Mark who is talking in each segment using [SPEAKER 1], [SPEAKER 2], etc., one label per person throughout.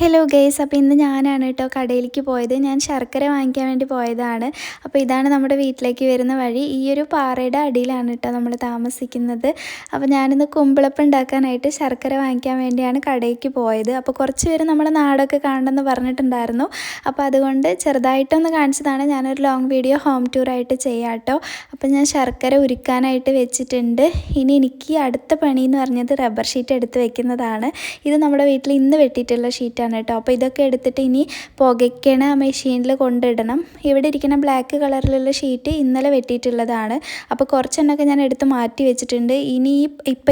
[SPEAKER 1] Hello guys, അപ്പോൾ ഇന്ന് ഞാനാണ് കേട്ടോ കടയിലേക്ക് പോയത്. ഞാൻ ശർക്കര വാങ്ങിക്കാൻ വേണ്ടി പോയതാണ്. അപ്പോൾ ഇതാണ് നമ്മുടെ വീട്ടിലേക്ക് വരുന്ന വഴി. ഈ ഒരു പാറയുടെ അടിയിലാണ് കേട്ടോ നമ്മൾ താമസിക്കുന്നത്. അപ്പോൾ ഞാനിന്ന് കുമ്പിളപ്പം ഉണ്ടാക്കാനായിട്ട് ശർക്കര വാങ്ങിക്കാൻ വേണ്ടിയാണ് കടയിലേക്ക് പോയത്. അപ്പോൾ കുറച്ച് പേര് നമ്മുടെ നാടൊക്കെ കാണണമെന്ന് പറഞ്ഞിട്ടുണ്ടായിരുന്നു. അപ്പോൾ അതുകൊണ്ട് ചെറുതായിട്ടൊന്ന് കാണിച്ചതാണ്. ഞാനൊരു ലോങ് വീഡിയോ ഹോം ടൂറായിട്ട് ചെയ്യാം കേട്ടോ. അപ്പോൾ ഞാൻ ശർക്കര ഉരുക്കാനായിട്ട് വെച്ചിട്ടുണ്ട്. ഇനി എനിക്ക് അടുത്ത പണി എന്ന് പറഞ്ഞത് റബ്ബർ ഷീറ്റ് എടുത്ത് വെക്കുന്നതാണ്. ഇത് നമ്മുടെ വീട്ടിൽ ഇന്ന് വെട്ടിയിട്ടുള്ള ഷീറ്റാണ് കേട്ടോ. അപ്പോൾ ഇതൊക്കെ എടുത്തിട്ട് ഇനി പുകയ്ക്കണ മെഷീനിൽ കൊണ്ടിടണം. ഇവിടെ ഇരിക്കുന്ന ബ്ലാക്ക് കളറിലുള്ള ഷീറ്റ് ഇന്നലെ വെട്ടിയിട്ടുള്ളതാണ്. അപ്പോൾ കുറച്ചെണ്ണമൊക്കെ ഞാൻ എടുത്ത് മാറ്റി വെച്ചിട്ടുണ്ട്. ഇനി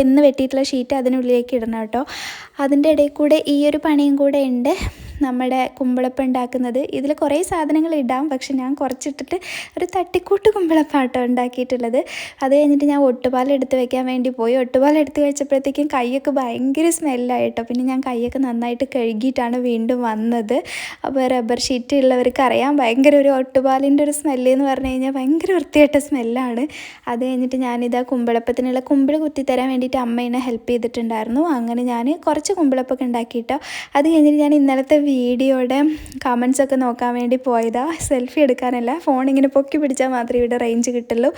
[SPEAKER 1] ഇന്ന് വെട്ടിയിട്ടുള്ള ഷീറ്റ് അതിനുള്ളിലേക്ക് ഇടണം കേട്ടോ. അതിൻ്റെ ഇടയിൽ കൂടെ ഈ ഒരു പണിയും കൂടെ ഉണ്ട്, നമ്മുടെ കുമ്പിളപ്പം ഉണ്ടാക്കുന്നത്. ഇതിൽ കുറേ സാധനങ്ങൾ ഇടാം, പക്ഷെ ഞാൻ കുറച്ചിട്ടിട്ട് ഒരു തട്ടിക്കൂട്ട് കുമ്പിളപ്പാട്ടോ ഉണ്ടാക്കിയിട്ടുള്ളത്. അത് കഴിഞ്ഞിട്ട് ഞാൻ ഒട്ടുപാൽ എടുത്ത് വെക്കാൻ വേണ്ടി പോയി. ഒട്ടുപാൽ എടുത്ത് കഴിച്ചപ്പോഴത്തേക്കും കൈയൊക്കെ ഭയങ്കര സ്മെല്ലായിട്ടോ. പിന്നെ ഞാൻ കൈയൊക്കെ നന്നായിട്ട് കഴുകിയിട്ടാണ് വീണ്ടും വന്നത്. അപ്പോൾ റബ്ബർ ഷീറ്റ് ഉള്ളവർക്ക് അറിയാം, ഭയങ്കര ഒരു ഒട്ടുപാലിൻ്റെ ഒരു സ്മെല്ല് എന്ന് പറഞ്ഞു കഴിഞ്ഞാൽ ഭയങ്കര വൃത്തിയായിട്ട സ്മെല്ലാണ്. അത് കഴിഞ്ഞിട്ട് ഞാനിതാ കുമ്പിളപ്പത്തിനുള്ള കുമ്പിൾ കുത്തിത്തരാൻ വേണ്ടിയിട്ട് അമ്മേനെ ഹെൽപ്പ് ചെയ്തിട്ടുണ്ടായിരുന്നു. അങ്ങനെ ഞാൻ കുറച്ച് കുമ്പിളപ്പൊക്കെ ഉണ്ടാക്കിയിട്ടോ. അത് കഴിഞ്ഞിട്ട് ഞാൻ ഇന്നലത്തെ വീഡിയോയുടെ കമൻസൊക്കെ നോക്കാൻ വേണ്ടി പോയതാ. സെൽഫി എടുക്കാനല്ല, ഫോൺ ഇങ്ങനെ പൊക്കി പിടിച്ചാൽ മാത്രമേ ഇവിടെ റേഞ്ച് കിട്ടുള്ളൂ.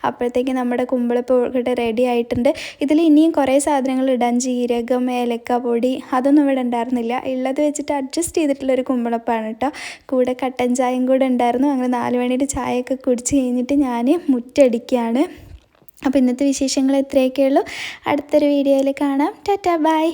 [SPEAKER 1] അപ്പോഴത്തേക്ക് നമ്മുടെ കുമ്പിളപ്പം ഇവിടെ റെഡി ആയിട്ടുണ്ട്. ഇതിൽ ഇനിയും കുറേ സാധനങ്ങൾ ഇടാൻ, ജീരകം, ഏലക്ക പൊടി, അതൊന്നും ഇവിടെ ഉണ്ടായിരുന്നില്ല. ഉള്ളത് വെച്ചിട്ട് അഡ്ജസ്റ്റ് ചെയ്തിട്ടുള്ളൊരു കുമ്പിളപ്പാണ് കേട്ടോ. കൂടെ കട്ടൻ ചായയും കൂടെ ഉണ്ടായിരുന്നു. അങ്ങനെ 4 മണിയുടെ ചായയൊക്കെ കുടിച്ച് കഴിഞ്ഞിട്ട് ഞാൻ മുറ്റടിക്കുകയാണ്. അപ്പോൾ ഇന്നത്തെ വിശേഷങ്ങൾ ഇത്രയൊക്കെ ഉള്ളൂ. അടുത്തൊരു വീഡിയോയിൽ കാണാം. ടാറ്റാ, ബൈ.